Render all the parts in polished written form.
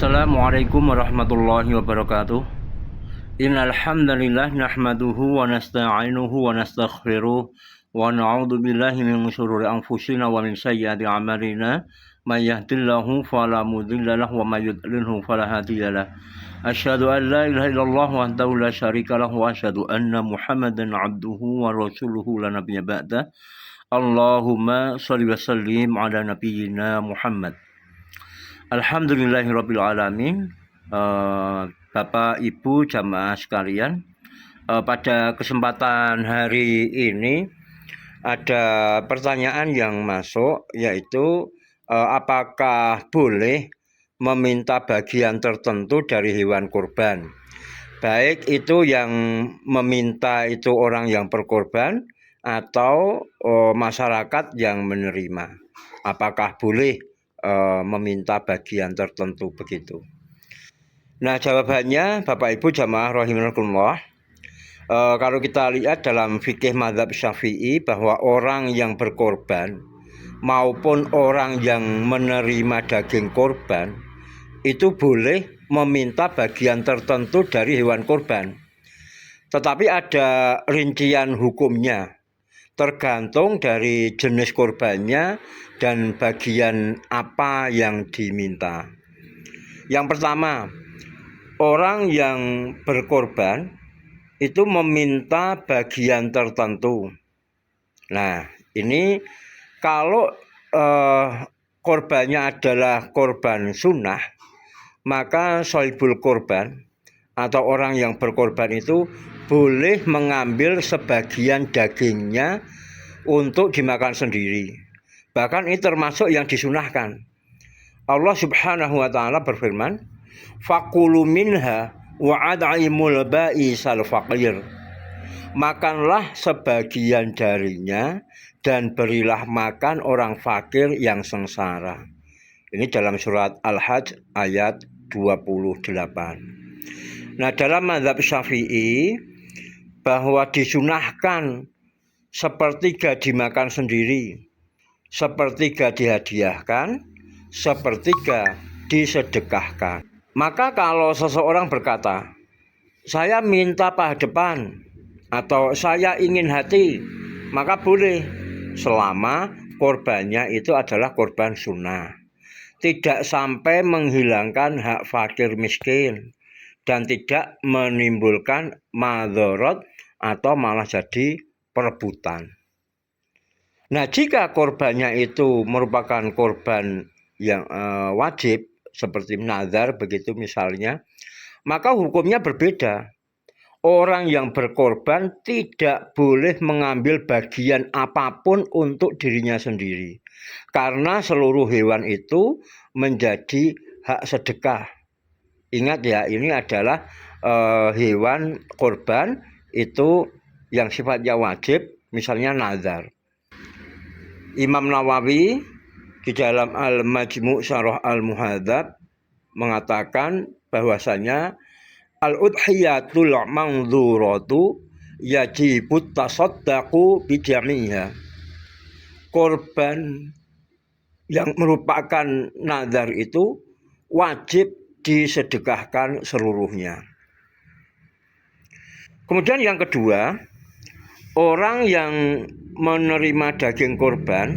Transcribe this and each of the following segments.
Assalamualaikum warahmatullahi wabarakatuh. Innal hamdalillah nahmaduhu wa nasta'inuhu wa nastaghfiruh wa na'udzu billahi min shururi anfusina wa min sayyiati a'malina. May yahdihillahu fala mudilla lahu wa may yudlilhu fala hadiyalah. Asyhadu an la ilaha illallah wahdahu la syarika lahu wa asyhadu anna Muhammadan 'abduhu wa rasuluhu la nabiyya ba'da. Allahumma shalli wa sallim ala nabiyyina Muhammad. Alhamdulillahirabbil alamin. Bapak Ibu jamaah sekalian, pada kesempatan hari ini ada pertanyaan yang masuk, yaitu apakah boleh meminta bagian tertentu dari hewan kurban, baik itu yang meminta itu orang yang berkorban atau masyarakat yang menerima. Apakah boleh meminta bagian tertentu begitu? Nah, jawabannya Bapak Ibu jamaah rahimakumullah, kalau kita lihat dalam fikih mazhab Syafi'i, bahwa orang yang berkorban maupun orang yang menerima daging korban itu boleh meminta bagian tertentu dari hewan korban. Tetapi ada rincian hukumnya, tergantung dari jenis korbannya dan bagian apa yang diminta. Yang pertama, orang yang berkorban itu meminta bagian tertentu. Nah, ini kalau korbannya adalah korban sunnah, maka sohibul korban atau orang yang berkorban itu boleh mengambil sebagian dagingnya untuk dimakan sendiri. Bahkan ini termasuk yang disunahkan. Allah Subhanahu wa ta'ala berfirman, "Fakulu minha wa ad'imul ba'isal faqir." Makanlah sebagian darinya dan berilah makan orang fakir yang sengsara. Ini dalam surat Al-Hajj ayat 28. Nah, dalam mazhab Syafi'i, bahwa disunahkan sepertiga dimakan sendiri, sepertiga dihadiahkan, sepertiga disedekahkan. Maka kalau seseorang berkata, saya minta paha depan atau saya ingin hati, maka boleh, selama korbannya itu adalah korban sunnah, tidak sampai menghilangkan hak fakir miskin dan tidak menimbulkan madharat atau malah jadi perebutan. Nah, jika korbannya itu merupakan korban yang wajib seperti nazar begitu misalnya, maka hukumnya berbeda. Orang yang berkorban tidak boleh mengambil bagian apapun untuk dirinya sendiri, karena seluruh hewan itu menjadi hak sedekah. Ingat ya, ini adalah hewan korban itu yang sifatnya wajib, misalnya nazar. Imam Nawawi di dalam Al-Majmu' Syarah Al-Muhadzab mengatakan bahwasanya al-udhiyatul mangdzuratu yajibut tasaddaqu bi jami'iha. Korban yang merupakan nazar itu wajib disedekahkan seluruhnya. Kemudian yang kedua, orang yang menerima daging korban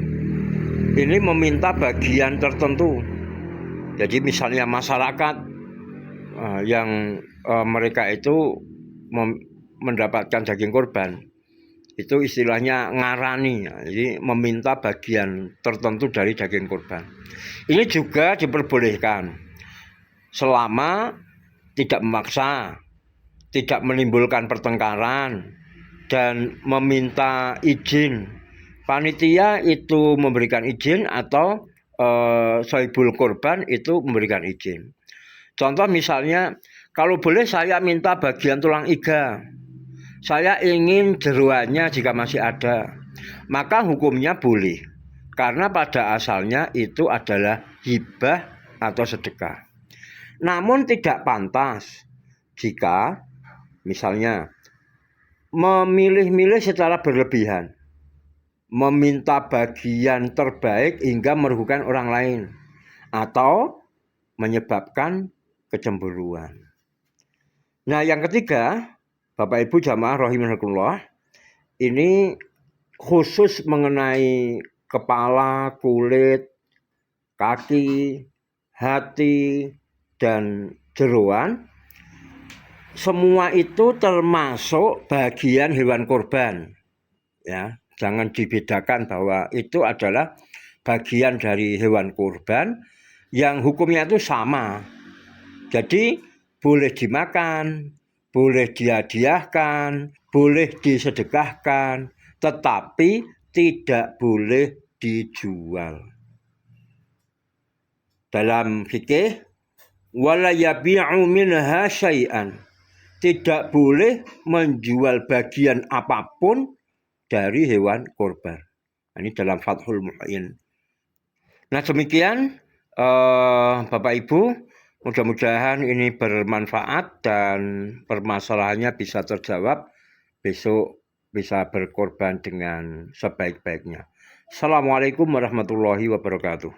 ini meminta bagian tertentu. Jadi misalnya masyarakat yang mereka itu mendapatkan daging korban, itu istilahnya ngarani, jadi meminta bagian tertentu dari daging korban. Ini juga diperbolehkan selama tidak memaksa, tidak menimbulkan pertengkaran, dan meminta izin. Panitia itu memberikan izin atau sohibul korban itu memberikan izin. Contoh misalnya, kalau boleh saya minta bagian tulang iga, saya ingin jeroannya jika masih ada, maka hukumnya boleh, karena pada asalnya itu adalah hibah atau sedekah. Namun tidak pantas jika misalnya memilih-milih secara berlebihan, meminta bagian terbaik hingga merugikan orang lain, atau menyebabkan kecemburuan. Nah, yang ketiga, Bapak Ibu jamaah rahimakumullah, ini khusus mengenai kepala, kulit, kaki, hati, dan jeroan. Semua itu termasuk bagian hewan kurban. Ya, jangan dibedakan bahwa itu adalah bagian dari hewan kurban yang hukumnya itu sama. Jadi boleh dimakan, boleh dihadiahkan, boleh disedekahkan, tetapi tidak boleh dijual. Dalam fikih, wala yabi'u minha syai'an. Tidak boleh menjual bagian apapun dari hewan kurban. Ini dalam Fathul Mu'in. Nah, demikian Bapak Ibu, mudah-mudahan ini bermanfaat dan permasalahannya bisa terjawab. Besok bisa berkorban dengan sebaik-baiknya. Assalamualaikum warahmatullahi wabarakatuh.